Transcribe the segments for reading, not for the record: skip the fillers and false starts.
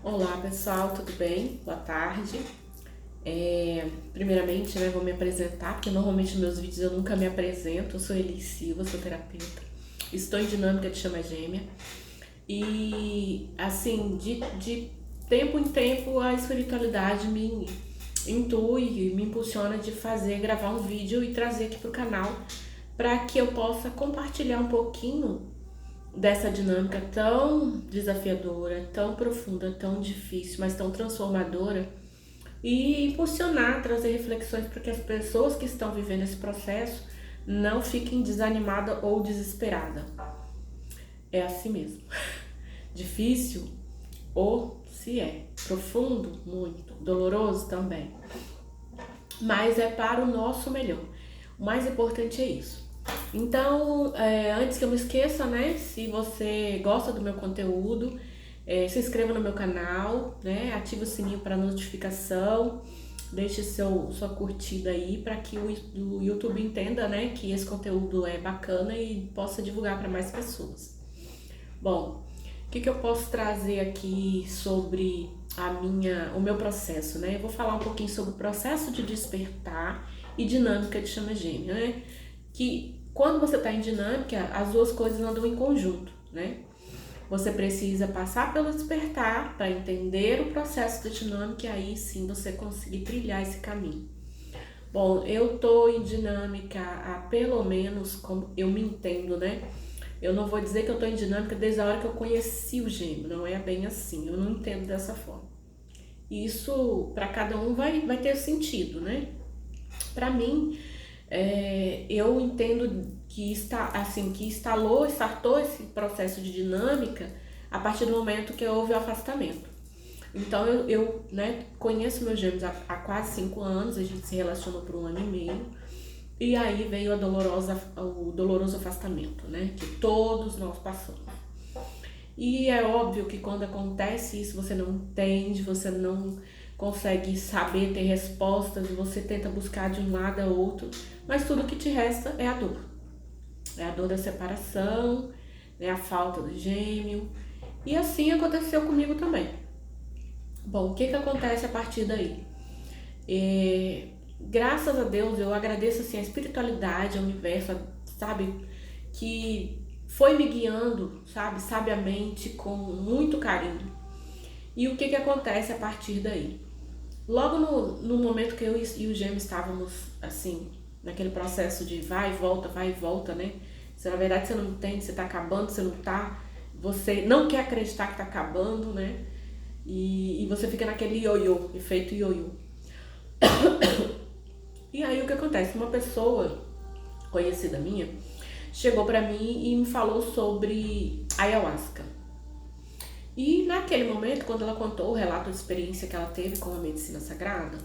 Olá pessoal, tudo bem? Boa tarde. Primeiramente, vou me apresentar, porque normalmente nos meus vídeos eu nunca me apresento. Eu sou Elis Silva, sou terapeuta. Estou em dinâmica de chama gêmea. E assim, de tempo em tempo a espiritualidade me intui, me impulsiona de gravar um vídeo e trazer aqui pro canal para que eu possa compartilhar um pouquinho dessa dinâmica tão desafiadora, tão profunda, tão difícil, mas tão transformadora e impulsionar, trazer reflexões para que as pessoas que estão vivendo esse processo não fiquem desanimadas ou desesperadas. É assim mesmo. Difícil? Ou se é. Profundo? Muito. Doloroso também. Mas é para o nosso melhor. O mais importante é isso. Então, antes que eu me esqueça, se você gosta do meu conteúdo, se inscreva no meu canal, ative o sininho para notificação, deixe sua curtida aí para que o YouTube entenda, que esse conteúdo é bacana e possa divulgar para mais pessoas. Bom, o que eu posso trazer aqui sobre o meu processo, Eu vou falar um pouquinho sobre o processo de despertar e dinâmica de chama gêmea, Que quando você está em dinâmica, as duas coisas andam em conjunto, Você precisa passar pelo despertar para entender o processo da dinâmica e aí sim você conseguir trilhar esse caminho. Bom, eu tô em dinâmica há pelo menos, como eu me entendo, Eu não vou dizer que eu tô em dinâmica desde a hora que eu conheci o gêmeo, não é bem assim, eu não entendo dessa forma. Isso para cada um vai ter sentido, Para mim, eu entendo que startou esse processo de dinâmica a partir do momento que houve o afastamento. Então eu conheço meus gêmeos há quase 5 anos, a gente se relacionou por 1 ano e meio, e aí veio o doloroso afastamento, que todos nós passamos. E é óbvio que quando acontece isso, você não entende, você não consegue saber, ter respostas, e você tenta buscar de um lado a outro, mas tudo que te resta é a dor. É a dor da separação, a falta do gêmeo. E assim aconteceu comigo também. Bom, o que acontece a partir daí? Graças a Deus, eu agradeço assim, a espiritualidade, ao universo, sabe? Que foi me guiando, sabiamente, com muito carinho. E o que acontece a partir daí? Logo no momento que eu e o Gêmeo estávamos, assim, naquele processo de vai e volta, Se na verdade você não entende, você tá acabando, você não tá, você não quer acreditar que tá acabando, E você fica naquele ioiô, efeito ioiô. E aí o que acontece? Uma pessoa conhecida minha chegou pra mim e me falou sobre ayahuasca. E naquele momento, quando ela contou o relato de experiência que ela teve com a medicina sagrada,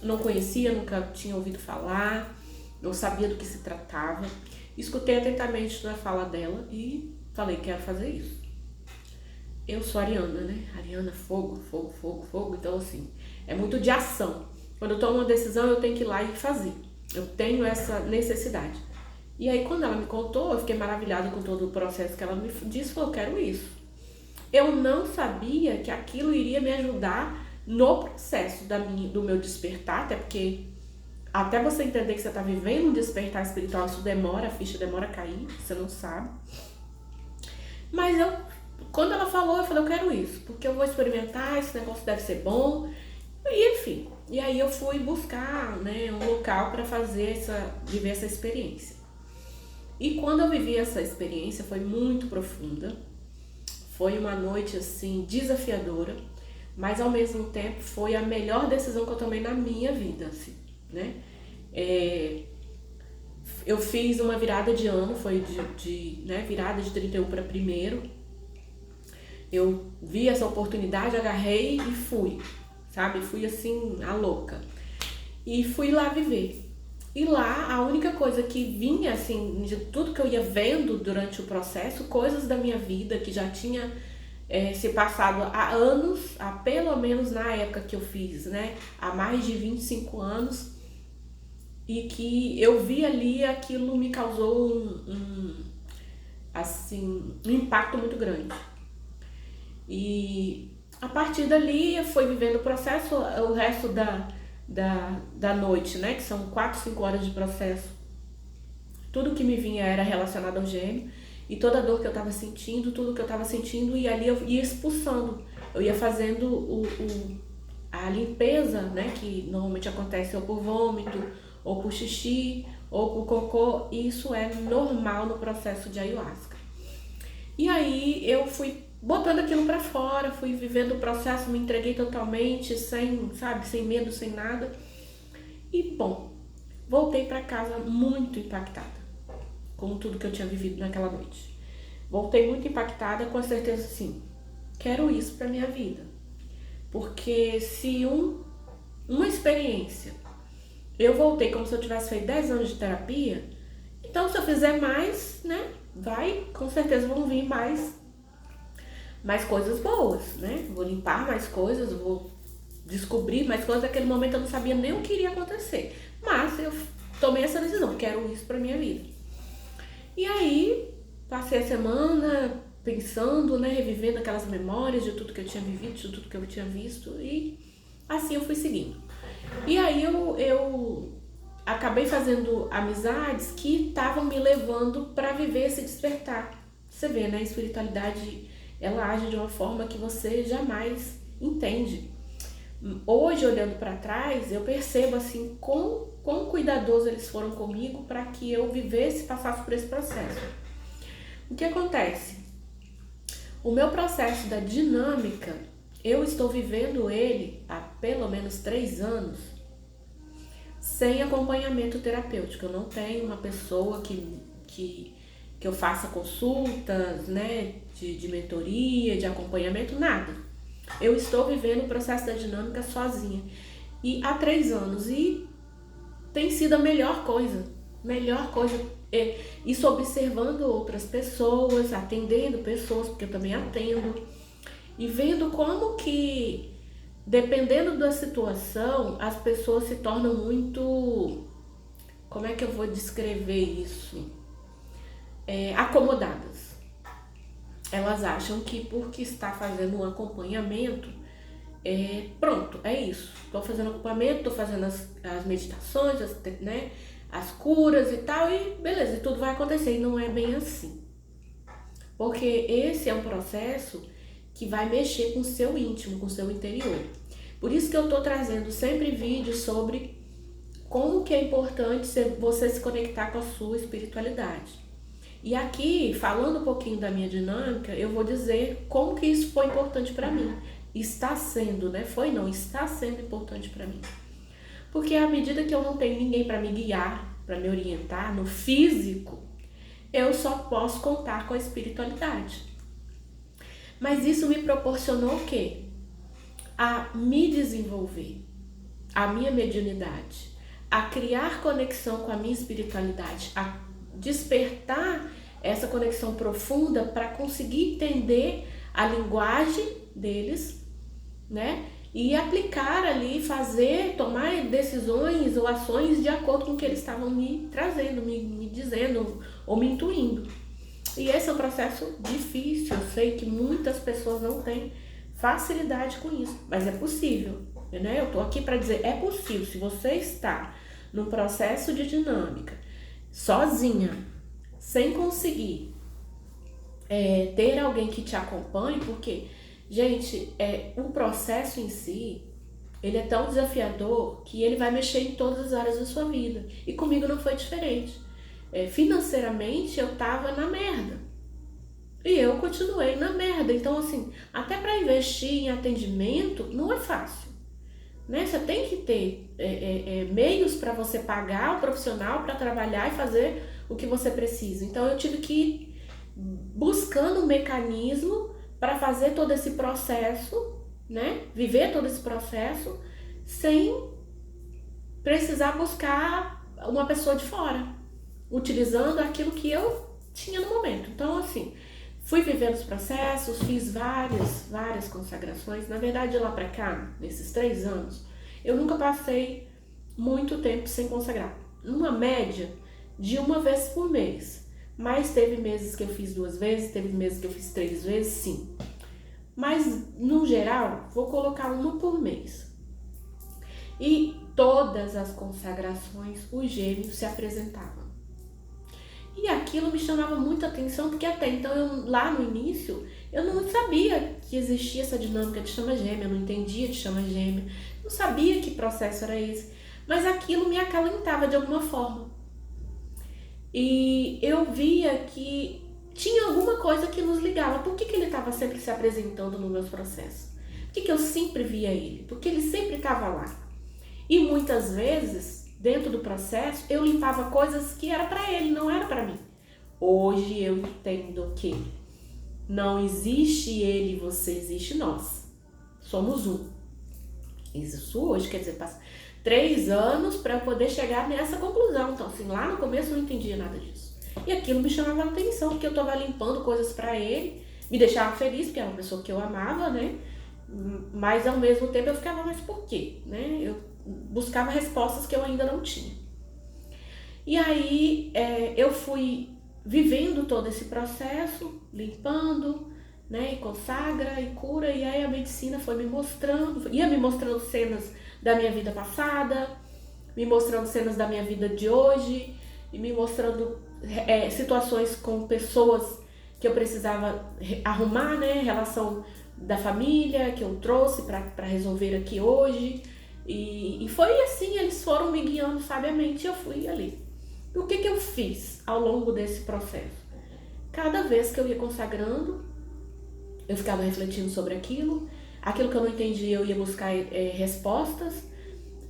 não conhecia, nunca tinha ouvido falar, não sabia do que se tratava. Escutei atentamente a fala dela e falei, quero fazer isso. Eu sou ariana, Ariana, fogo, fogo, fogo, fogo. Então, assim, é muito de ação. Quando eu tomo uma decisão, eu tenho que ir lá e fazer. Eu tenho essa necessidade. E aí, quando ela me contou, eu fiquei maravilhada com todo o processo que ela me disse, falou, quero isso. Eu não sabia que aquilo iria me ajudar no processo do meu despertar, até porque até você entender que você está vivendo um despertar espiritual, isso demora, a ficha demora a cair, você não sabe. Mas quando ela falou, eu falei, eu quero isso, porque eu vou experimentar, esse negócio deve ser bom, e enfim. E aí eu fui buscar, um local para viver essa experiência. E quando eu vivi essa experiência, foi muito profunda, foi uma noite, assim, desafiadora, mas ao mesmo tempo foi a melhor decisão que eu tomei na minha vida, assim, Eu fiz uma virada de ano, foi virada de 31 para 1º. Eu vi essa oportunidade, agarrei e fui, Fui assim, a louca. E fui lá viver. E lá, a única coisa que vinha, assim, de tudo que eu ia vendo durante o processo, coisas da minha vida que já tinha se passado há anos, há pelo menos na época que eu fiz, há mais de 25 anos, e que eu vi ali, aquilo me causou um impacto muito grande. E a partir dali eu fui vivendo o processo, o resto da noite, né? Que são 4, 5 horas de processo. Tudo que me vinha era relacionado ao gêmeo. E toda a dor que eu estava sentindo, tudo que eu estava sentindo, e ali eu ia expulsando. Eu ia fazendo a limpeza, né? Que normalmente acontece ou por vômito, ou por xixi, ou por cocô. E isso é normal no processo de ayahuasca. E aí eu fui botando aquilo pra fora, fui vivendo o processo, me entreguei totalmente, sem medo, sem nada. E bom, voltei pra casa muito impactada com tudo que eu tinha vivido naquela noite. Voltei muito impactada, com a certeza assim, quero isso pra minha vida. Porque se uma experiência, eu voltei como se eu tivesse feito 10 anos de terapia, então se eu fizer mais, né, com certeza vão vir mais coisas boas, né? Vou limpar mais coisas, vou descobrir mais coisas. Naquele momento eu não sabia nem o que iria acontecer, mas eu tomei essa decisão, quero isso pra minha vida. E aí, passei a semana pensando, né, revivendo aquelas memórias de tudo que eu tinha vivido, de tudo que eu tinha visto, e assim eu fui seguindo. E aí eu acabei fazendo amizades que estavam me levando para viver esse despertar. Você vê, né, a espiritualidade, ela age de uma forma que você jamais entende. Hoje, olhando para trás, eu percebo assim quão cuidadosos eles foram comigo para que eu vivesse, passasse por esse processo. O que acontece? O meu processo da dinâmica, eu estou vivendo ele há pelo menos 3 anos sem acompanhamento terapêutico. Eu não tenho uma pessoa que eu faça consultas, né, de mentoria, de acompanhamento, nada. Eu estou vivendo o processo da dinâmica sozinha. E há 3 anos. E tem sido a melhor coisa. Isso observando outras pessoas, atendendo pessoas, porque eu também atendo. E vendo como que, dependendo da situação, as pessoas se tornam muito... Como é que eu vou descrever isso? Acomodadas. Elas acham que porque está fazendo um acompanhamento, pronto, é isso. Estou fazendo acompanhamento, estou fazendo as meditações, né, as curas e tal, e beleza, e tudo vai acontecer. E não é bem assim. Porque esse é um processo que vai mexer com o seu íntimo, com o seu interior. Por isso que eu estou trazendo sempre vídeos sobre como que é importante você se conectar com a sua espiritualidade. E aqui, falando um pouquinho da minha dinâmica, eu vou dizer como que isso foi importante para mim. Está sendo, né? Está sendo importante para mim. Porque à medida que eu não tenho ninguém para me guiar, para me orientar no físico, eu só posso contar com a espiritualidade. Mas isso me proporcionou o quê? A me desenvolver, a minha mediunidade, a criar conexão com a minha espiritualidade, a despertar essa conexão profunda para conseguir entender a linguagem deles, né? E aplicar ali, tomar decisões ou ações de acordo com o que eles estavam me trazendo, me dizendo ou me intuindo. E esse é um processo difícil, eu sei que muitas pessoas não têm facilidade com isso, mas é possível, né? Eu tô aqui para dizer, é possível. Se você está num processo de dinâmica, sozinha, sem conseguir ter alguém que te acompanhe, porque, gente, o processo em si, ele é tão desafiador que ele vai mexer em todas as áreas da sua vida. E comigo não foi diferente. Financeiramente, eu tava na merda. E eu continuei na merda. Então, assim, até para investir em atendimento, não é fácil. Né? Você tem que ter meios para você pagar o profissional para trabalhar e fazer o que você precisa. Então eu tive que ir buscando um mecanismo para fazer todo esse processo, né? Viver todo esse processo sem precisar buscar uma pessoa de fora, utilizando aquilo que eu tinha no momento. Então, assim, fui vivendo os processos, fiz várias consagrações. Na verdade, de lá pra cá, nesses 3 anos, eu nunca passei muito tempo sem consagrar. Numa média de 1 vez por mês. Mas teve meses que eu fiz 2 vezes, teve meses que eu fiz 3 vezes, sim. mas no geral vou colocar uma por mês. E todas as consagrações os gêmeos se apresentavam. E aquilo me chamava muita atenção, porque até então, lá no início, eu não sabia que existia essa dinâmica de chama gêmea, eu não entendia de chama gêmea, não sabia que processo era esse, mas aquilo me acalentava de alguma forma. E eu via que tinha alguma coisa que nos ligava. Por que ele estava sempre se apresentando nos meus processos? Por que eu sempre via ele? Porque ele sempre estava lá. E muitas vezes, dentro do processo, eu limpava coisas que era para ele, não era para mim. Hoje eu entendo que não existe ele e você, existe nós. Somos um. Isso hoje, quer dizer, passa 3 anos para eu poder chegar nessa conclusão. Então, assim, lá no começo eu não entendia nada disso. E aquilo me chamava a atenção, porque eu estava limpando coisas para ele, me deixava feliz, porque era uma pessoa que eu amava, né? Mas ao mesmo tempo eu ficava, mas por quê? Né? Eu buscava respostas que eu ainda não tinha. E aí eu fui vivendo todo esse processo, limpando, né? E consagra e cura, e aí a medicina foi me mostrando, ia me mostrando cenas da minha vida passada, me mostrando cenas da minha vida de hoje, e me mostrando situações com pessoas que eu precisava arrumar, né? Relação da família que eu trouxe para resolver aqui hoje. E foi assim, eles foram me guiando sabiamente e eu fui ali. E o que eu fiz ao longo desse processo? Cada vez que eu ia consagrando, eu ficava refletindo sobre aquilo que eu não entendia eu ia buscar respostas,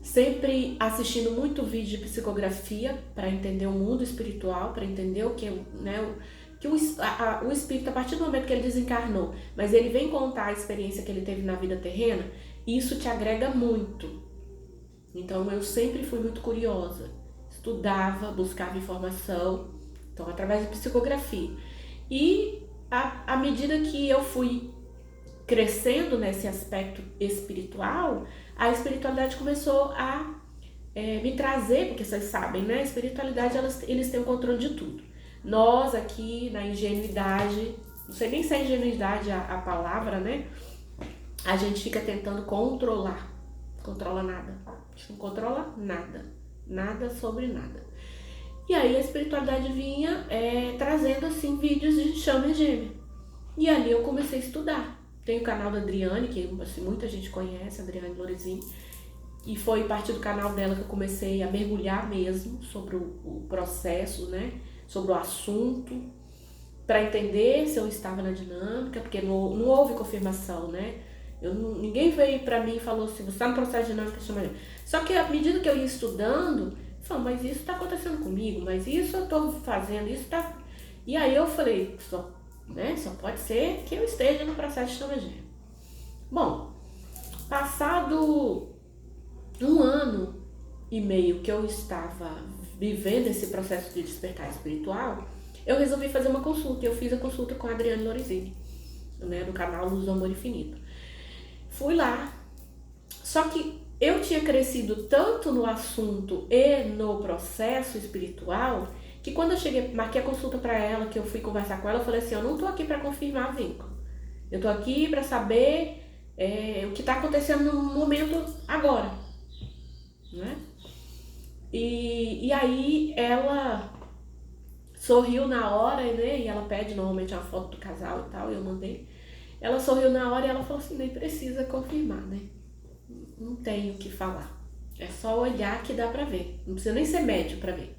sempre assistindo muito vídeo de psicografia para entender o mundo espiritual, para entender o que, né, que o espírito, a partir do momento que ele desencarnou, mas ele vem contar a experiência que ele teve na vida terrena, isso te agrega muito. Então eu sempre fui muito curiosa, estudava, buscava informação, então através de psicografia. E à medida que eu fui crescendo nesse aspecto espiritual, a espiritualidade começou a me trazer, porque vocês sabem, né? A espiritualidade, eles têm o controle de tudo. Nós aqui na ingenuidade, não sei nem se é ingenuidade a palavra, né? A gente fica tentando controlar. Controla nada. A gente não controla nada. Nada sobre nada. E aí a espiritualidade vinha trazendo assim vídeos de chama gêmea. E ali eu comecei a estudar. Tem o canal da Adriane, que assim, muita gente conhece, a Adriane Loresini. E foi a partir do canal dela que eu comecei a mergulhar mesmo sobre o processo, né? Sobre o assunto, para entender se eu estava na dinâmica, porque não houve confirmação, né? Ninguém veio para mim e falou assim, você está no processo de dinâmica, chama ele. Só que à medida que eu ia estudando, eu falei, mas isso está acontecendo comigo, mas isso eu estou fazendo, isso está... E aí eu falei, só pode ser que eu esteja no processo de chama gêmea. Bom, passado 1 ano e meio que eu estava vivendo esse processo de despertar espiritual, eu resolvi fazer uma consulta. Eu fiz a consulta com a Adriane Loresini, né, do canal Luz do Amor Infinito. Fui lá, só que eu tinha crescido tanto no assunto e no processo espiritual, que quando eu cheguei, marquei a consulta para ela, que eu fui conversar com ela, eu falei assim, eu não tô aqui para confirmar vínculo. Eu tô aqui para saber o que tá acontecendo no momento agora, né? E aí ela sorriu na hora, né? E ela pede normalmente uma foto do casal e tal, e eu mandei. Ela sorriu na hora e ela falou assim, nem precisa confirmar, né? Não tenho o que falar. É só olhar que dá pra ver. Não precisa nem ser médio pra ver.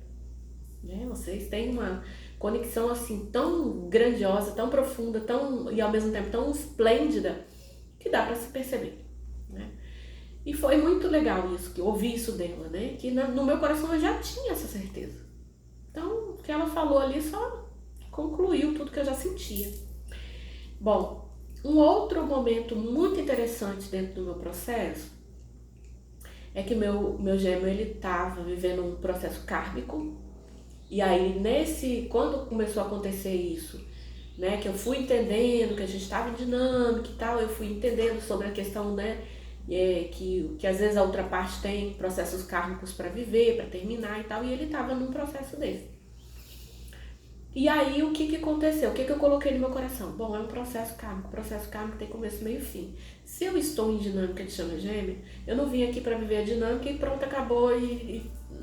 Né? Vocês têm uma conexão assim tão grandiosa, tão profunda, e ao mesmo tempo tão esplêndida, que dá pra se perceber, né? E foi muito legal isso, que eu ouvi isso dela, né? Que no meu coração eu já tinha essa certeza. Então, o que ela falou ali só concluiu tudo que eu já sentia. Bom, um outro momento muito interessante dentro do meu processo é que meu gêmeo, ele estava vivendo um processo kármico. E aí, quando começou a acontecer isso, né, que eu fui entendendo que a gente estava em dinâmica e tal, eu fui entendendo sobre a questão, né, que às vezes a outra parte tem processos kármicos para viver, para terminar e tal, e ele estava num processo desse. E aí, o que que aconteceu? O que que eu coloquei no meu coração? Bom, é um processo kármico. O processo kármico tem começo, meio e fim. Se eu estou em dinâmica de chama gêmea, eu não vim aqui para viver a dinâmica e pronto, acabou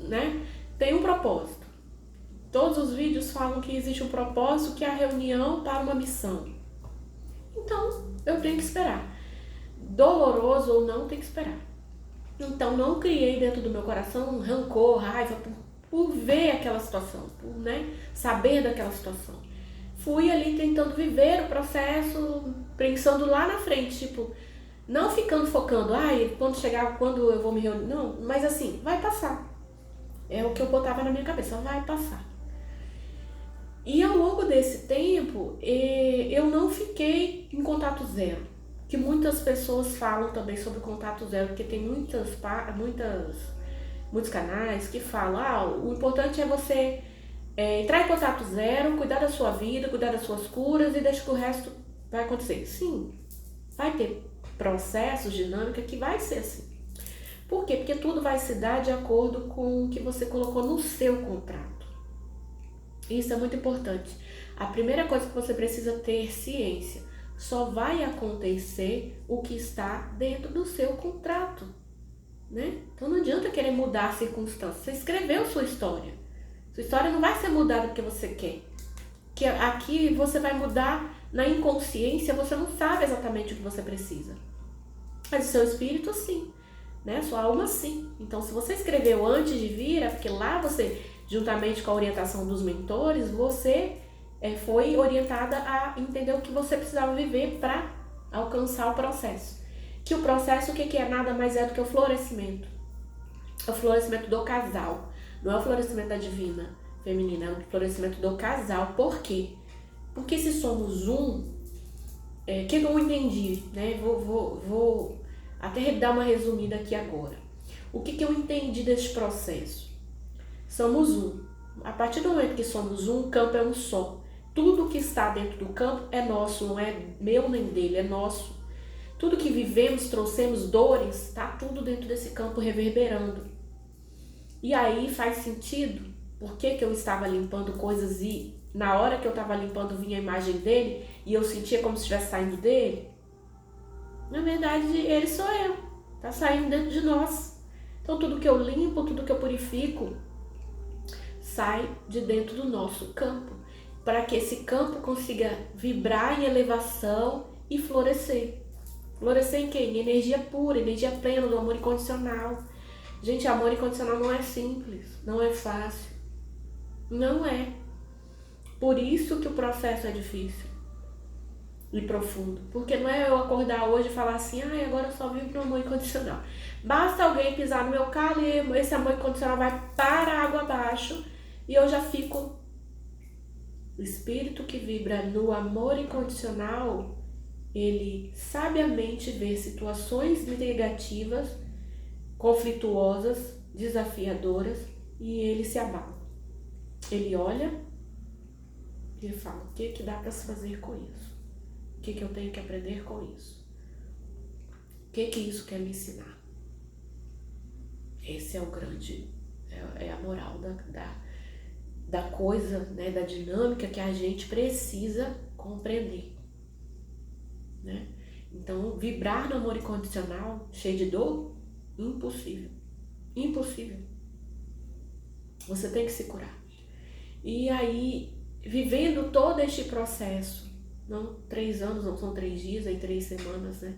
né? Tem um propósito. Todos os vídeos falam que existe um propósito, que é a reunião para uma missão. Então, eu tenho que esperar. Doloroso ou não, tem que esperar. Então, não criei dentro do meu coração um rancor, raiva por ver aquela situação, por, né, saber daquela situação. Fui ali tentando viver o processo, pensando lá na frente, tipo, não ficando focando, quando eu vou me reunir, não, mas assim, vai passar. É o que eu botava na minha cabeça, vai passar. E ao longo desse tempo, eu não fiquei em contato zero, que muitas pessoas falam também sobre contato zero, porque tem muitos canais que falam, o importante é você entrar em contato zero, cuidar da sua vida, cuidar das suas curas e deixa que o resto vai acontecer. Sim, vai ter processos, dinâmica que vai ser assim. Por quê? Porque tudo vai se dar de acordo com o que você colocou no seu contrato. Isso é muito importante. A primeira coisa que você precisa ter ciência. Só vai acontecer o que está dentro do seu contrato, né? Então não adianta querer mudar a circunstância. Você escreveu sua história. Sua história não vai ser mudada porque você quer. Que aqui você vai mudar na inconsciência, você não sabe exatamente o que você precisa. Mas o seu espírito sim, né? Sua alma sim. Então se você escreveu antes de vir, é porque lá você, juntamente com a orientação dos mentores, você foi orientada a entender o que você precisava viver para alcançar o processo. Que o processo, o que é? Nada mais é do que o florescimento. É o florescimento do casal. Não é o florescimento da divina feminina, é o florescimento do casal. Por quê? Porque se somos um, o que eu entendi, né? Vou até dar uma resumida aqui agora. O que eu entendi desse processo? Somos um. A partir do momento que somos um, o campo é um só. Tudo que está dentro do campo é nosso, não é meu nem dele, é nosso. Tudo que vivemos, trouxemos dores, está tudo dentro desse campo reverberando. E aí faz sentido por que eu estava limpando coisas e na hora que eu estava limpando vinha a imagem dele e eu sentia como se estivesse saindo dele? Na verdade, ele sou eu, está saindo dentro de nós. Então tudo que eu limpo, tudo que eu purifico, sai de dentro do nosso campo, para que esse campo consiga vibrar em elevação e florescer. Florescer em quê? Em energia pura, energia plena do amor incondicional. Gente, amor incondicional não é simples, não é fácil. Não é. Por isso que o processo é difícil e profundo. Porque não é eu acordar hoje e falar assim, agora eu só vivo no amor incondicional. Basta alguém pisar no meu calo e esse amor incondicional vai para a água abaixo e eu já fico. O espírito que vibra no amor incondicional, ele sabiamente vê situações negativas, conflituosas, desafiadoras e ele se abala. Ele olha e ele fala, o que dá para se fazer com isso? O que eu tenho que aprender com isso? O que isso quer me ensinar? Esse é o grande, é a moral da coisa, né, da dinâmica que a gente precisa compreender, né? Então, vibrar no amor incondicional, cheio de dor, impossível. Impossível. Você tem que se curar. E aí, vivendo todo este processo, não 3 anos, não são 3 dias, aí 3 semanas, né?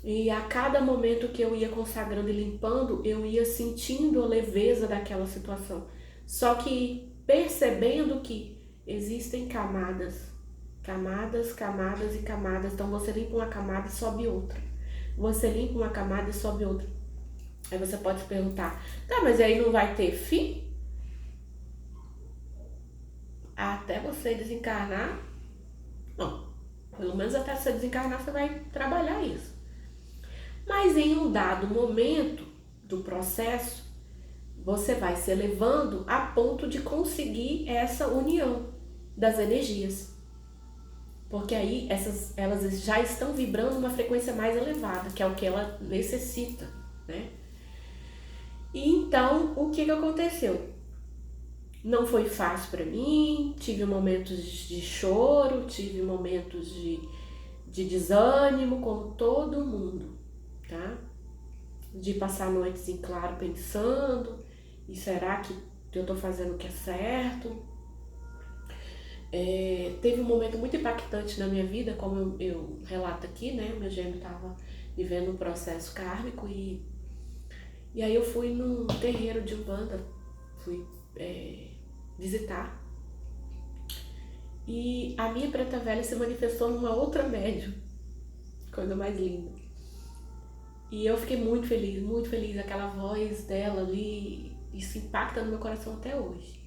E a cada momento que eu ia consagrando e limpando, eu ia sentindo a leveza daquela situação. Só que percebendo que existem camadas, camadas e camadas. Então você limpa uma camada e sobe outra. Você limpa uma camada e sobe outra. Aí você pode se perguntar, tá, mas aí não vai ter fim? Até você desencarnar? Não. Pelo menos até você desencarnar você vai trabalhar isso. Mas em um dado momento do processo, você vai se elevando a ponto de conseguir essa união das energias. Porque aí elas já estão vibrando uma frequência mais elevada, que é o que ela necessita, né? E então, o que aconteceu? Não foi fácil para mim, tive momentos de choro, tive momentos de desânimo, como todo mundo, tá? De passar noites em claro pensando, e será que eu tô fazendo o que é certo? Teve um momento muito impactante na minha vida, como eu relato aqui, né? O meu gêmeo estava vivendo um processo kármico e aí eu fui num terreiro de Umbanda, fui visitar. E a minha preta velha se manifestou numa outra médium, coisa mais linda. E eu fiquei muito feliz, aquela voz dela ali, isso impacta no meu coração até hoje.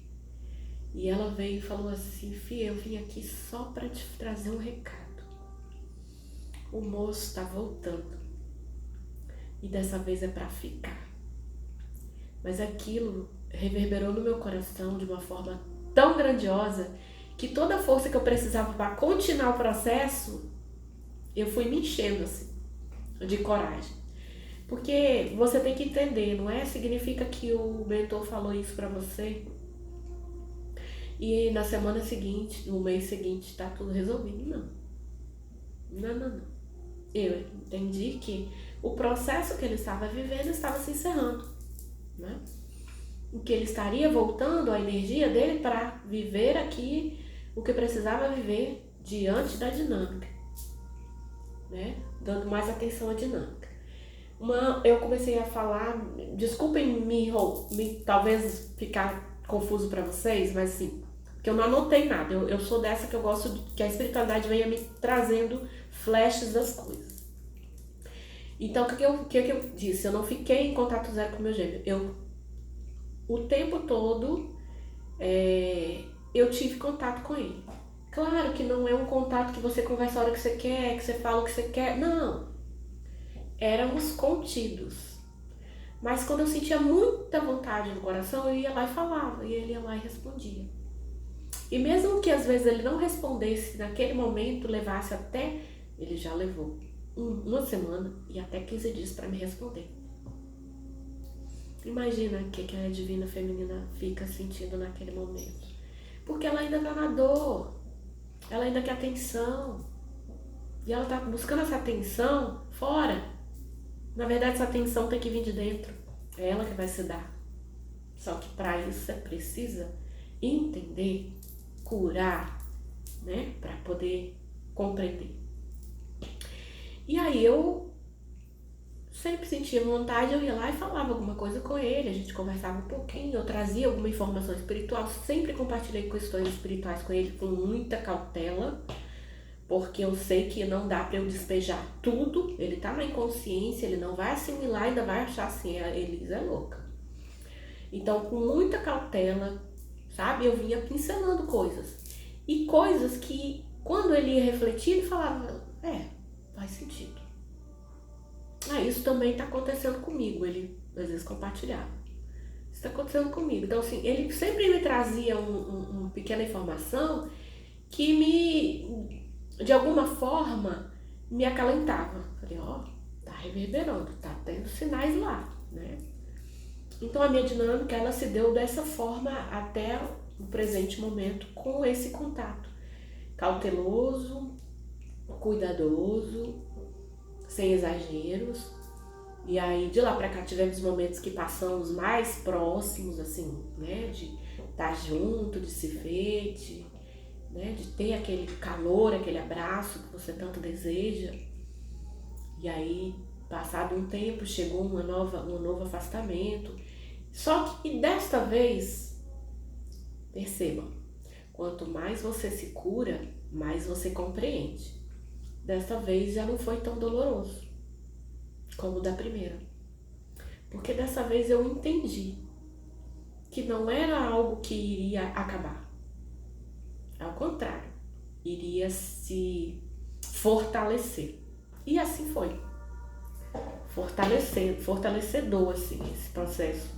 E ela veio e falou assim: Fia, eu vim aqui só para te trazer um recado. O moço tá voltando. E dessa vez é para ficar. Mas aquilo reverberou no meu coração de uma forma tão grandiosa que toda a força que eu precisava para continuar o processo, eu fui me enchendo assim, de coragem. Porque você tem que entender, não é? Significa que o mentor falou isso para você e na semana seguinte, no mês seguinte, tá tudo resolvido. Não. Eu entendi que o processo que ele estava vivendo estava se encerrando, né? O que ele estaria voltando a energia dele para viver aqui o que precisava viver diante da dinâmica, né? Dando mais atenção à dinâmica. Eu comecei a falar, desculpem talvez ficar confuso para vocês, mas assim, porque eu não anotei nada. Eu sou dessa que eu gosto que a espiritualidade venha me trazendo flashes das coisas. Então, o que eu disse? Eu não fiquei em contato zero com o meu gêmeo. O tempo todo, eu tive contato com ele. Claro que não é um contato que você conversa a hora que você quer, que você fala o que você quer. Não. Éramos contidos. Mas quando eu sentia muita vontade no coração, eu ia lá e falava. E ele ia lá e respondia. E mesmo que às vezes ele não respondesse naquele momento, levasse até... Ele já levou uma semana e até 15 dias para me responder. Imagina o que a divina feminina fica sentindo naquele momento. Porque ela ainda tá na dor. Ela ainda quer atenção. E ela tá buscando essa atenção fora. Na verdade, essa atenção tem que vir de dentro. É ela que vai se dar. Só que para isso você precisa entender, curar, né? Para poder compreender. E aí eu sempre sentia vontade, eu ia lá e falava alguma coisa com ele, a gente conversava um pouquinho, eu trazia alguma informação espiritual, sempre compartilhei questões espirituais com ele com muita cautela, porque eu sei que não dá para eu despejar tudo, ele tá na inconsciência, ele não vai assimilar, ainda vai achar assim, a Elisa é louca. Então, com muita cautela, sabe, eu vinha pincelando coisas. E coisas que, quando ele ia refletir, ele falava, faz sentido. Isso também tá acontecendo comigo, ele às vezes compartilhava. Isso tá acontecendo comigo. Então, assim, ele sempre me trazia uma pequena informação que de alguma forma, me acalentava. Falei, tá reverberando, tá tendo sinais lá, né? Então, a minha dinâmica, ela se deu dessa forma até o presente momento, com esse contato. Cauteloso, cuidadoso, sem exageros. E aí, de lá pra cá, tivemos momentos que passamos mais próximos, assim, né? De estar junto, de se ver, né, de ter aquele calor, aquele abraço que você tanto deseja. E aí, passado um tempo, chegou um novo afastamento. Só que desta vez, percebam, quanto mais você se cura, mais você compreende. Desta vez já não foi tão doloroso como da primeira. Porque dessa vez eu entendi que não era algo que iria acabar. Ao contrário, iria se fortalecer. E assim foi. Fortalecedor, assim, esse processo.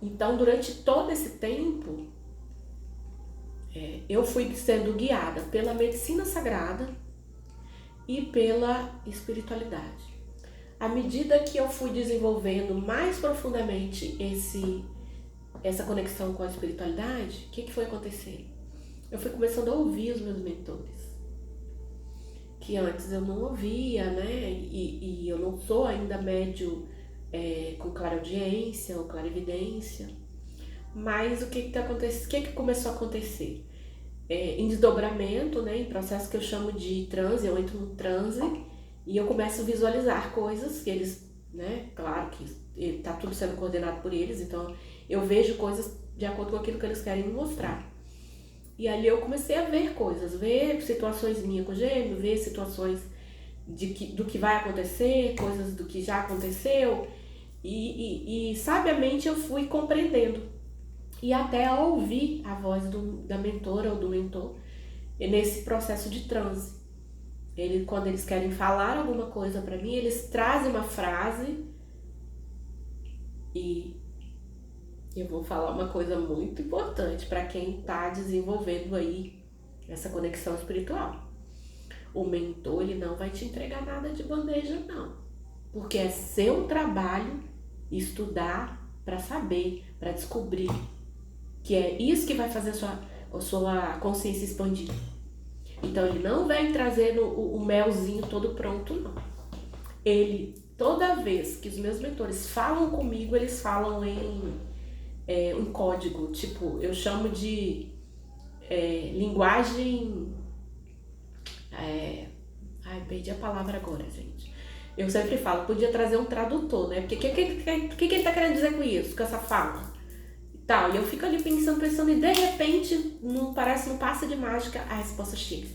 Então, durante todo esse tempo, eu fui sendo guiada pela medicina sagrada e pela espiritualidade. à medida que eu fui desenvolvendo mais profundamente essa conexão com a espiritualidade, o que foi acontecendo? Eu fui começando a ouvir os meus mentores, que antes eu não ouvia, né? E eu não sou ainda médio com clareaudiência ou clarividência. Mas o que começou a acontecer? Em desdobramento, né? Em processo que eu chamo de transe, eu entro no transe e eu começo a visualizar coisas que eles, né? Claro que tá tudo sendo coordenado por eles, então eu vejo coisas de acordo com aquilo que eles querem me mostrar. E ali eu comecei a ver coisas, ver situações minhas com gêmeo, ver situações do que vai acontecer, coisas do que já aconteceu. E sabiamente eu fui compreendendo. E até a ouvir a voz da mentora ou do mentor nesse processo de transe. Quando eles querem falar alguma coisa para mim, eles trazem uma frase e eu vou falar uma coisa muito importante para quem está desenvolvendo aí essa conexão espiritual. O mentor, ele não vai te entregar nada de bandeja, não. Porque é seu trabalho estudar para saber, para descobrir. Que é isso que vai fazer a sua consciência expandir. Então, ele não vem trazendo o melzinho todo pronto, não. Toda vez que os meus mentores falam comigo, eles falam em código. Tipo, eu chamo de linguagem... perdi a palavra agora, gente. Eu sempre falo, podia trazer um tradutor, né? Porque o que ele tá querendo dizer com isso, com essa fala? E eu fico ali pensando, e de repente, não passa de mágica, a resposta chega.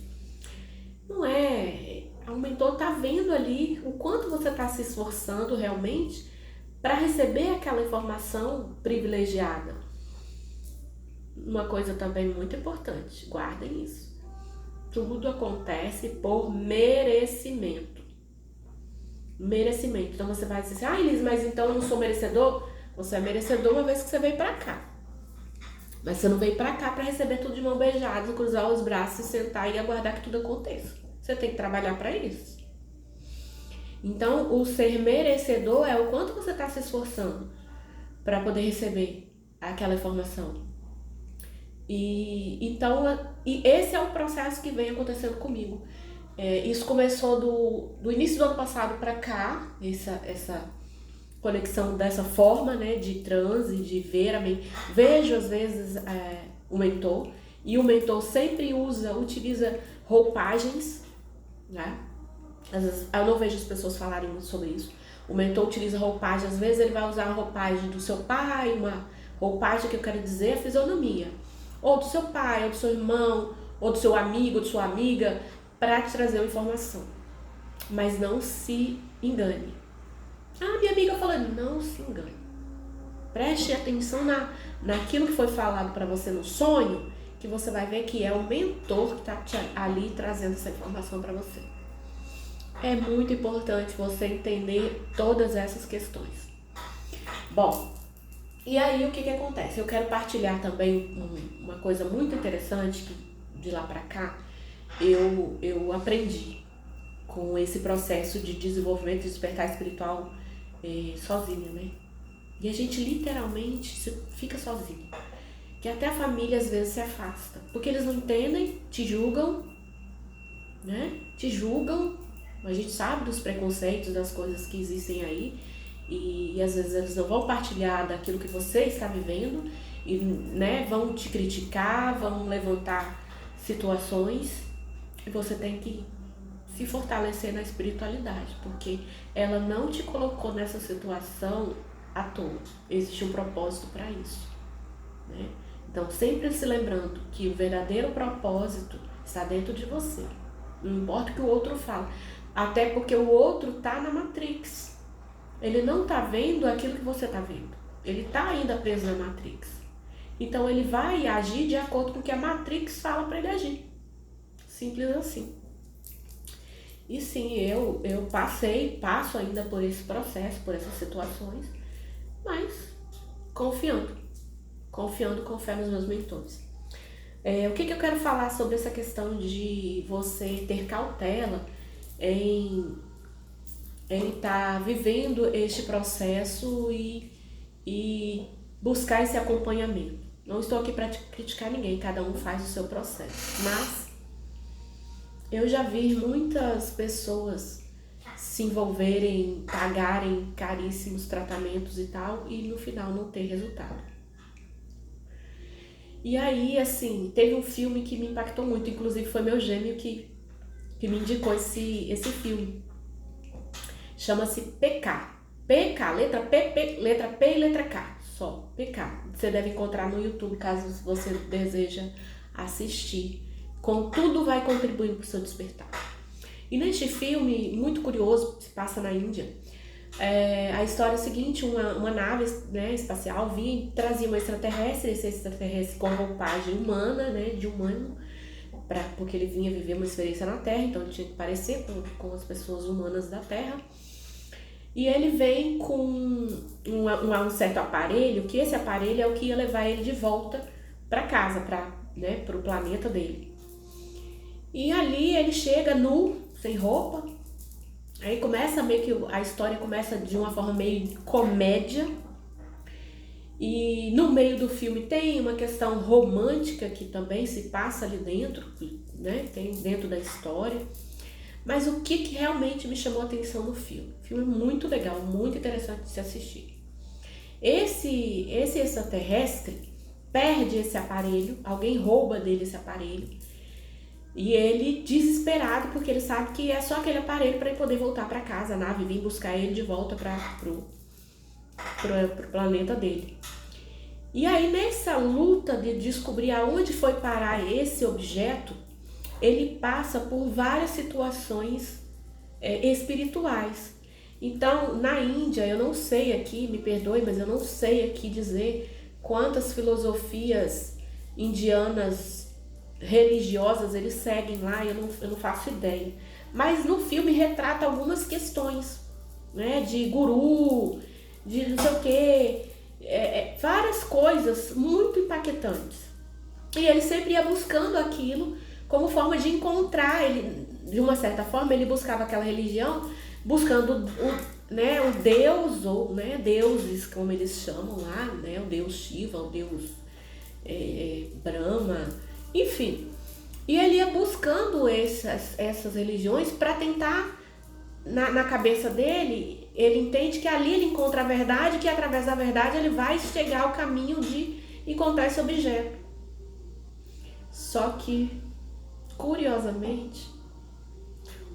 Não é... O mentor tá vendo ali o quanto você tá se esforçando realmente para receber aquela informação privilegiada. Uma coisa também muito importante, guardem isso. Tudo acontece por merecimento. Merecimento. Então você vai dizer assim, Elis, mas então eu não sou merecedor? Você é merecedor uma vez que você veio pra cá. Mas você não veio pra cá pra receber tudo de mão beijada, cruzar os braços, sentar e aguardar que tudo aconteça. Você tem que trabalhar pra isso. Então, o ser merecedor é o quanto você tá se esforçando pra poder receber aquela informação. E esse é o processo que vem acontecendo comigo. Isso começou do início do ano passado pra cá, essa conexão dessa forma, né, de transe, de ver a mente. Vejo às vezes o mentor, e o mentor sempre utiliza roupagens, né? Às vezes eu não vejo as pessoas falarem muito sobre isso. O mentor utiliza roupagem, às vezes ele vai usar a roupagem do seu pai, uma roupagem que eu quero dizer a fisionomia, ou do seu pai, ou do seu irmão, ou do seu amigo, ou de sua amiga, para te trazer uma informação. Mas não se engane. Minha amiga falando, não se engane. Preste atenção naquilo que foi falado para você no sonho, que você vai ver que é o mentor que está ali trazendo essa informação para você. É muito importante você entender todas essas questões. Bom, e aí o que acontece? Eu quero partilhar também uma coisa muito interessante que de lá para cá eu aprendi com esse processo de desenvolvimento e despertar espiritual sozinha, né? E a gente literalmente fica sozinho. Que até a família às vezes se afasta. Porque eles não entendem, te julgam, né? Te julgam. A gente sabe dos preconceitos, das coisas que existem aí. E às vezes eles não vão partilhar daquilo que você está vivendo. E, né, vão te criticar, vão levantar situações. E você tem que se fortalecer na espiritualidade, porque ela não te colocou nessa situação à toa. Existe um propósito para isso, né? Então, sempre se lembrando que o verdadeiro propósito está dentro de você. Não importa o que o outro fala. Até porque o outro está na Matrix. Ele não está vendo aquilo que você está vendo. Ele está ainda preso na Matrix. Então, ele vai agir de acordo com o que a Matrix fala para ele agir. Simples assim. E sim, eu passo ainda por esse processo, por essas situações, mas confiando com fé nos meus mentores. O que eu quero falar sobre essa questão de você ter cautela em ele tá vivendo este processo e buscar esse acompanhamento. Não estou aqui para criticar ninguém, cada um faz o seu processo, mas eu já vi muitas pessoas se envolverem, pagarem caríssimos tratamentos e tal, e no final não ter resultado. E aí, assim, teve um filme que me impactou muito, inclusive foi meu gêmeo que me indicou esse filme. Chama-se PK. PK, letra letra P e letra K, só PK. Você deve encontrar no YouTube caso você deseja assistir. Tudo vai contribuindo para o seu despertar. E neste filme, muito curioso, se passa na Índia, a história é a seguinte: uma nave, né, espacial vinha e trazia um extraterrestre, esse extraterrestre com roupagem humana, né, de humano, porque ele vinha viver uma experiência na Terra, então ele tinha que parecer com as pessoas humanas da Terra. E ele vem com um certo aparelho, que esse aparelho é o que ia levar ele de volta para casa, pro planeta dele. E ali ele chega nu, sem roupa. Aí começa meio que a história começa de uma forma meio comédia. E no meio do filme tem uma questão romântica que também se passa ali dentro, né? Tem dentro da história. Mas o que realmente me chamou a atenção no filme? O filme é muito legal, muito interessante de se assistir. Esse extraterrestre perde esse aparelho, alguém rouba dele esse aparelho. E ele, desesperado, porque ele sabe que é só aquele aparelho para ele poder voltar para casa, a nave vir buscar ele de volta pro planeta dele. E aí, nessa luta de descobrir aonde foi parar esse objeto, ele passa por várias situações espirituais. Então, na Índia, eu não sei aqui, me perdoe, mas eu não sei aqui dizer quantas filosofias indianas religiosas eles seguem lá, eu não faço ideia. Mas no filme retrata algumas questões, né, de guru, de não sei o quê, várias coisas muito impactantes. E ele sempre ia buscando aquilo como forma de encontrar, ele, de uma certa forma, ele buscava aquela religião, buscando o Deus, ou deuses, como eles chamam lá, né, o Deus Shiva, o Deus Brahma, enfim. E ele ia buscando essas religiões para tentar, na cabeça dele, ele entende que ali ele encontra a verdade, que através da verdade ele vai chegar ao caminho de encontrar esse objeto. Só que, curiosamente,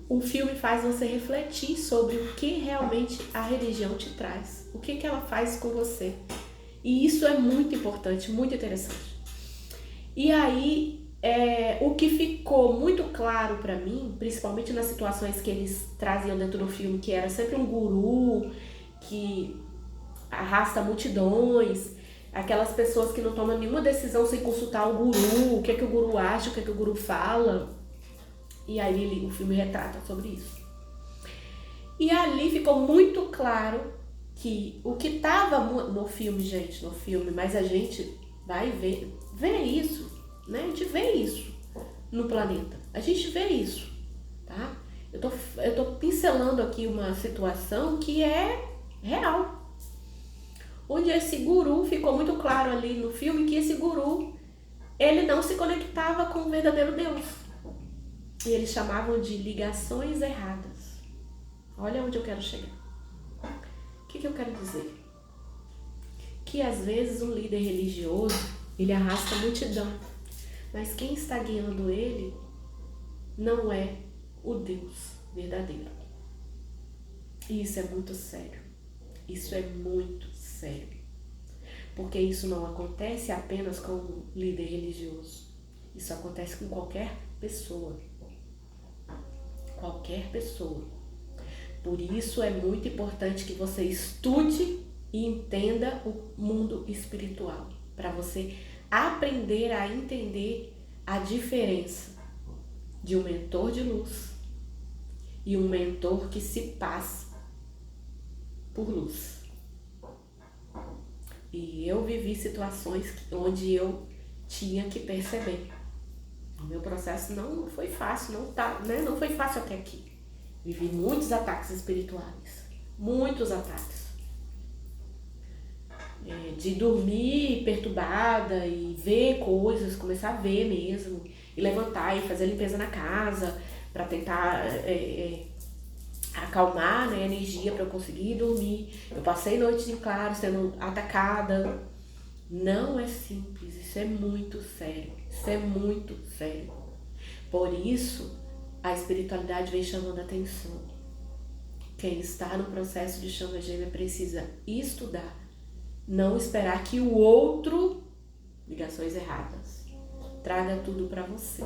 o filme faz você refletir sobre o que realmente a religião te traz, o que ela faz com você. E isso é muito importante, muito interessante. E aí, o que ficou muito claro para mim, principalmente nas situações que eles traziam dentro do filme, que era sempre um guru que arrasta multidões, aquelas pessoas que não tomam nenhuma decisão sem consultar o guru, o que o guru acha, o que o guru fala. E aí o filme retrata sobre isso. E ali ficou muito claro que o que estava no filme, mas a gente vai ver isso, né? A gente vê isso no planeta. A gente vê isso, tá? Eu tô pincelando aqui uma situação que é real. Onde esse guru, ficou muito claro ali no filme que esse guru, ele não se conectava com o verdadeiro Deus. E eles chamavam de ligações erradas. Olha onde eu quero chegar. O que eu quero dizer? Que às vezes um líder religioso, ele arrasta a multidão. Mas quem está guiando ele não é o Deus verdadeiro. E isso é muito sério. Isso é muito sério. Porque isso não acontece apenas com um líder religioso. Isso acontece com qualquer pessoa. Qualquer pessoa. Por isso é muito importante que você estude e entenda o mundo espiritual. Para você aprender a entender a diferença de um mentor de luz e um mentor que se passa por luz. E eu vivi situações onde eu tinha que perceber. O meu processo não foi fácil, não foi fácil até aqui. Vivi muitos ataques espirituais. Muitos ataques. De dormir perturbada e ver coisas, começar a ver mesmo. E levantar e fazer limpeza na casa para tentar acalmar, né, a energia para eu conseguir dormir. Eu passei noites em claro sendo atacada. Não é simples, isso é muito sério. Isso é muito sério. Por isso, a espiritualidade vem chamando a atenção. Quem está no processo de chama gêmea precisa estudar. Não esperar que o outro, ligações erradas, traga tudo para você.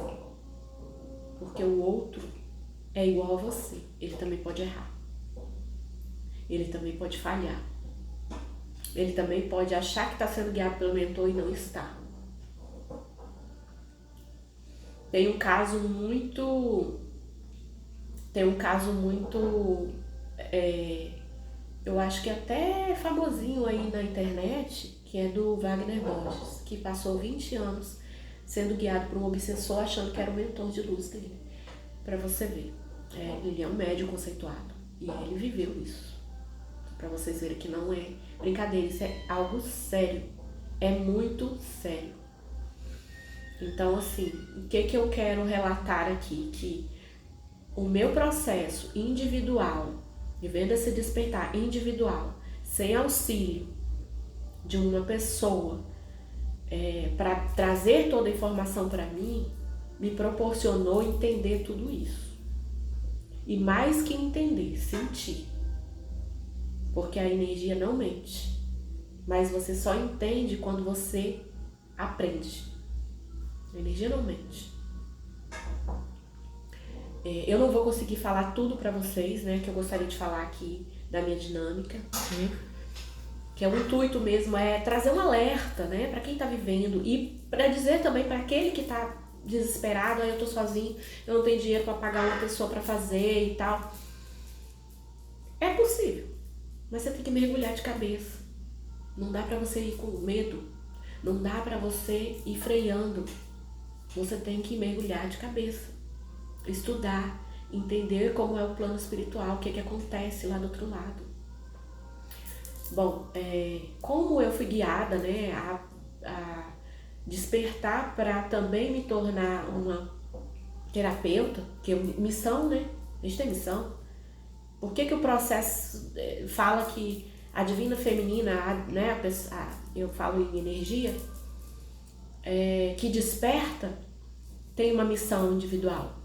Porque o outro é igual a você. Ele também pode errar. Ele também pode falhar. Ele também pode achar que está sendo guiado pelo mentor e não está. Tem um caso muito, eu acho que até famosinho aí na internet, que é do Wagner Borges, que passou 20 anos sendo guiado por um obsessor achando que era o mentor de luz dele. Pra você ver. Ele é um médium conceituado e ele viveu isso. Pra vocês verem que não é brincadeira, isso é algo sério. É muito sério. Então, assim, o que eu quero relatar aqui? Que o meu processo individual, vivendo esse despertar individual, sem auxílio de uma pessoa, para trazer toda a informação para mim, me proporcionou entender tudo isso. E mais que entender, sentir. Porque a energia não mente. Mas você só entende quando você aprende. A energia não mente. Eu não vou conseguir falar tudo para vocês, né? Que eu gostaria de falar aqui da minha dinâmica. Que é o intuito mesmo, é trazer um alerta, né? Para quem tá vivendo. E para dizer também para aquele que tá desesperado, eu tô sozinho, eu não tenho dinheiro para pagar uma pessoa para fazer e tal. É possível, mas você tem que mergulhar de cabeça. Não dá para você ir com medo, não dá para você ir freando. Você tem que mergulhar de cabeça, estudar, entender como é o plano espiritual, o que acontece lá do outro lado. Bom, como eu fui guiada, né, a despertar para também me tornar uma terapeuta, que missão, né? A gente tem missão. Por que o processo fala que a divina feminina, né, eu falo em energia, que desperta, tem uma missão individual?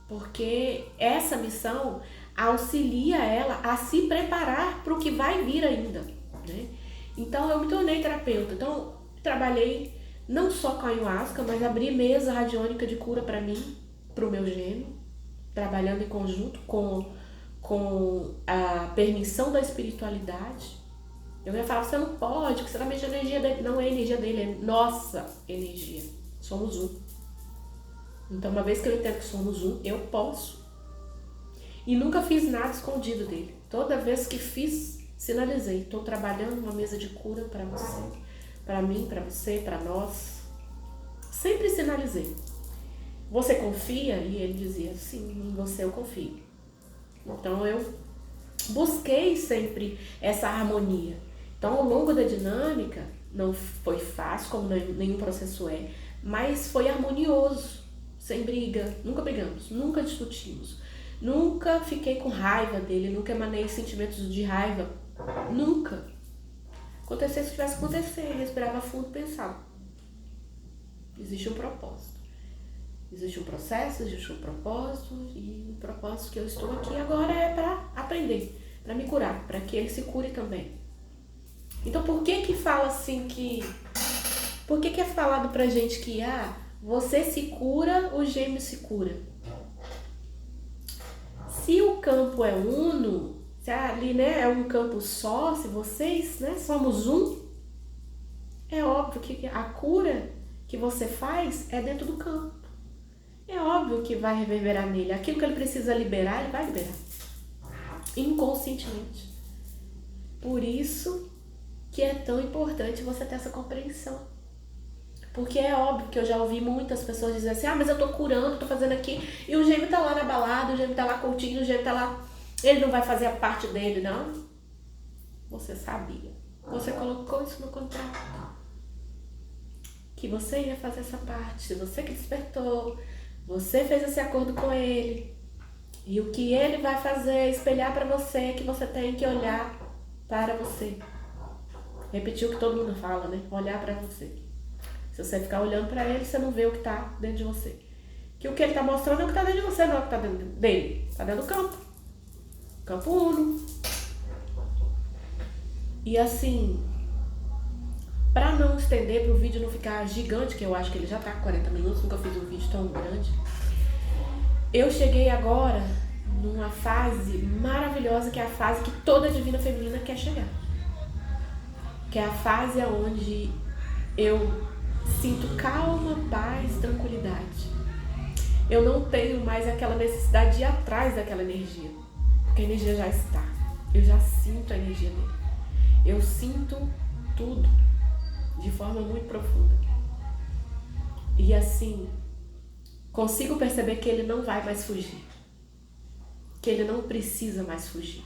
Porque essa missão auxilia ela a se preparar para o que vai vir ainda, né? Então eu me tornei terapeuta, então trabalhei não só com a ayahuasca, mas abri mesa radiônica de cura para mim, para o meu gêmeo, trabalhando em conjunto com a permissão da espiritualidade. Eu ia falar, você não pode, porque você tá mexendo a energia dele. Não é a energia dele, é nossa energia. Somos um. Então, uma vez que eu entendo que somos um, eu posso. E nunca fiz nada escondido dele. Toda vez que fiz, sinalizei. Estou trabalhando uma mesa de cura para você, para mim, para você, para nós. Sempre sinalizei. Você confia? E ele dizia, sim, em você eu confio. Então eu busquei sempre essa harmonia. Então ao longo da dinâmica, não foi fácil, como nenhum processo mas foi harmonioso, sem briga, nunca brigamos, nunca discutimos, nunca fiquei com raiva dele, nunca emanei sentimentos de raiva, nunca. Acontecesse o que tivesse que acontecer, respirava fundo e pensava. Existe um propósito. Existe um processo, existe um propósito, e o propósito que eu estou aqui agora é para aprender, para me curar, para que ele se cure também. Então por que fala assim que... Por que é falado pra gente que você se cura, o gêmeo se cura? Se o campo é uno, se ali, né, é um campo só, se vocês, né, somos um, é óbvio que a cura que você faz é dentro do campo. É óbvio que vai reverberar nele. Aquilo que ele precisa liberar, ele vai liberar. Inconscientemente. Por isso que é tão importante você ter essa compreensão. Porque é óbvio que eu já ouvi muitas pessoas dizendo assim, mas eu tô curando, tô fazendo aqui, e o gêmeo tá lá na balada, o gêmeo tá lá curtindo, o gêmeo tá lá, ele não vai fazer a parte dele, não? Você sabia. Você colocou isso no contrato. Que você ia fazer essa parte, você que despertou, você fez esse acordo com ele. E o que ele vai fazer é espelhar para você que você tem que olhar para você. Repetir o que todo mundo fala, né? Olhar para você. Se você ficar olhando para ele, você não vê o que tá dentro de você. Que o que ele tá mostrando é o que tá dentro de você, não é o que tá dentro dele. Tá dentro do campo. Campo Uno. E assim, pra não estender, pro vídeo não ficar gigante, que eu acho que ele já tá com 40 minutos, nunca fiz um vídeo tão grande. Eu cheguei agora numa fase maravilhosa, que é a fase que toda divina feminina quer chegar. Que é a fase onde eu sinto calma, paz, tranquilidade. Eu não tenho mais aquela necessidade de ir atrás daquela energia, porque a energia já está. Eu já sinto a energia dele. Eu sinto tudo de forma muito profunda. E assim, consigo perceber que ele não vai mais fugir. Que ele não precisa mais fugir.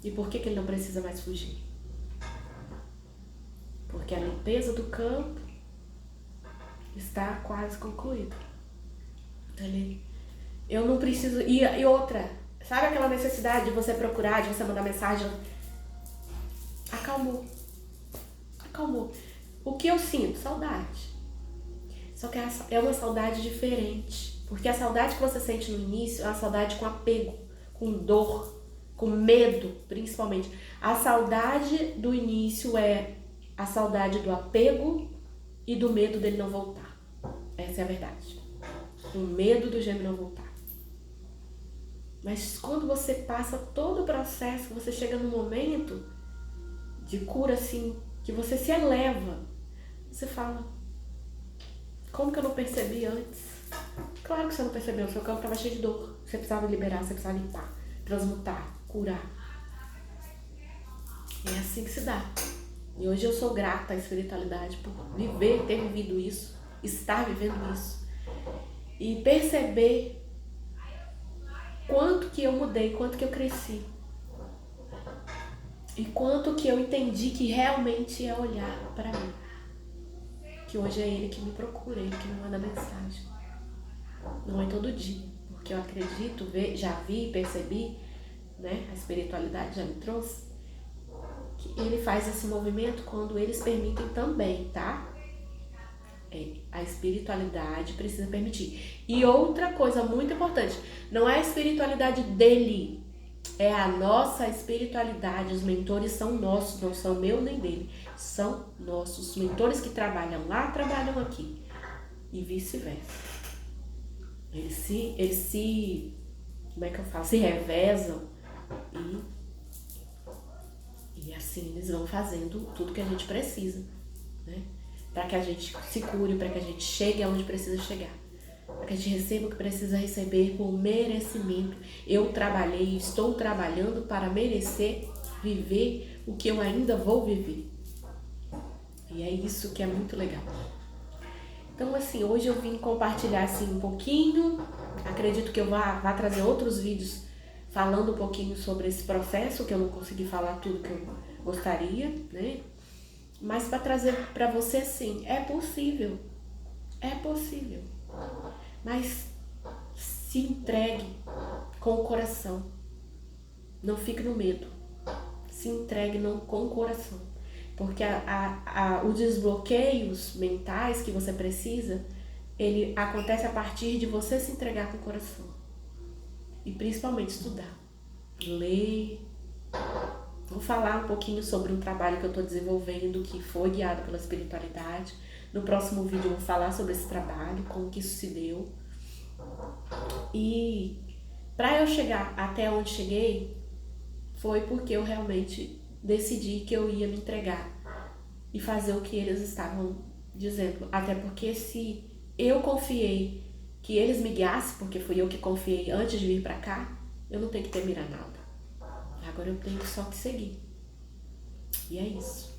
E por que ele não precisa mais fugir? Porque a limpeza do campo está quase concluída. Eu não preciso... E outra, sabe aquela necessidade de você procurar, de você mandar mensagem? Acalmou. O que eu sinto? Saudade. Só que é uma saudade diferente. Porque a saudade que você sente no início é uma saudade com apego, com dor, com medo, principalmente. A saudade do início é a saudade do apego e do medo dele não voltar. Essa é a verdade. O medo do gêmeo não voltar. Mas quando você passa todo o processo, você chega num momento de cura assim, que você se eleva, você fala, como que eu não percebi antes? Claro que você não percebeu, o seu campo estava cheio de dor, você precisava liberar, você precisava limpar, transmutar, curar. É assim que se dá. E hoje eu sou grata à espiritualidade por ter vivido isso, estar vivendo isso e perceber quanto que eu mudei, quanto que eu cresci. E quanto que eu entendi que realmente é olhar para mim. Que hoje é ele que me procura, ele que me manda mensagem. Não é todo dia, porque eu acredito, já vi, percebi, né? A espiritualidade já me trouxe, que ele faz esse movimento quando eles permitem também, tá? A espiritualidade precisa permitir. E outra coisa muito importante, não é a espiritualidade dele, é a nossa espiritualidade. Os mentores são nossos, não são meu nem dele. São nossos. Os mentores que trabalham lá, trabalham aqui. E vice-versa. Eles se, como é que eu falo? Se revezam e assim eles vão fazendo tudo que a gente precisa, né? Para que a gente se cure, para que a gente chegue aonde precisa chegar. Para que a gente receba o que precisa receber com merecimento. Eu trabalhei, estou trabalhando para merecer viver o que eu ainda vou viver. E é isso que é muito legal. Então, assim, hoje eu vim compartilhar assim um pouquinho. Acredito que eu vá trazer outros vídeos falando um pouquinho sobre esse processo, que eu não consegui falar tudo que eu gostaria, né? Mas para trazer para você, sim, é possível. É possível. Mas se entregue com o coração. Não fique no medo. Se entregue com o coração. Porque os desbloqueios mentais que você precisa, ele acontece a partir de você se entregar com o coração. E principalmente estudar. Ler. Vou falar um pouquinho sobre um trabalho que eu estou desenvolvendo, que foi guiado pela espiritualidade. No próximo vídeo eu vou falar sobre esse trabalho, como que isso se deu. E para eu chegar até onde cheguei, foi porque eu realmente decidi que eu ia me entregar e fazer o que eles estavam dizendo. Até porque se eu confiei que eles me guiassem, porque fui eu que confiei antes de vir para cá, eu não tenho que temer nada. Agora eu tenho só que seguir. E é isso.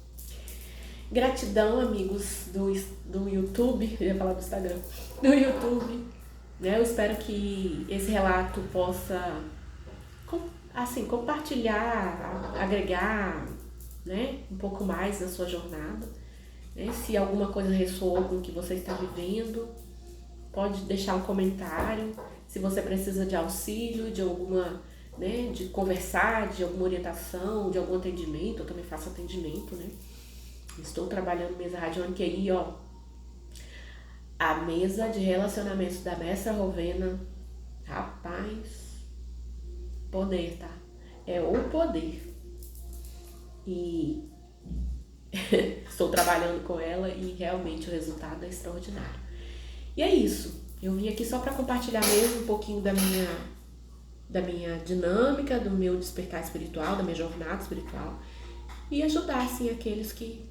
Gratidão, amigos do YouTube, eu ia falar do Instagram, do YouTube, né? Eu espero que esse relato possa, assim, compartilhar, agregar, né, um pouco mais na sua jornada, né? Se alguma coisa ressoou com o que você está vivendo, pode deixar um comentário. Se você precisa de auxílio, de alguma, né, de conversar, de alguma orientação, de algum atendimento, eu também faço atendimento, né? Estou trabalhando mesa radiônica aí, ó. A mesa de relacionamentos da Mestra Rovena, rapaz, poder, tá? É o poder. E estou trabalhando com ela e realmente o resultado é extraordinário. E é isso. Eu vim aqui só para compartilhar mesmo um pouquinho da minha dinâmica, do meu despertar espiritual, da minha jornada espiritual e ajudar, assim, aqueles que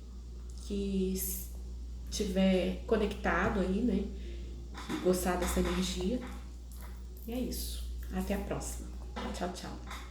estiver conectado aí, né, e gostar dessa energia. E é isso. Até a próxima. Tchau, tchau.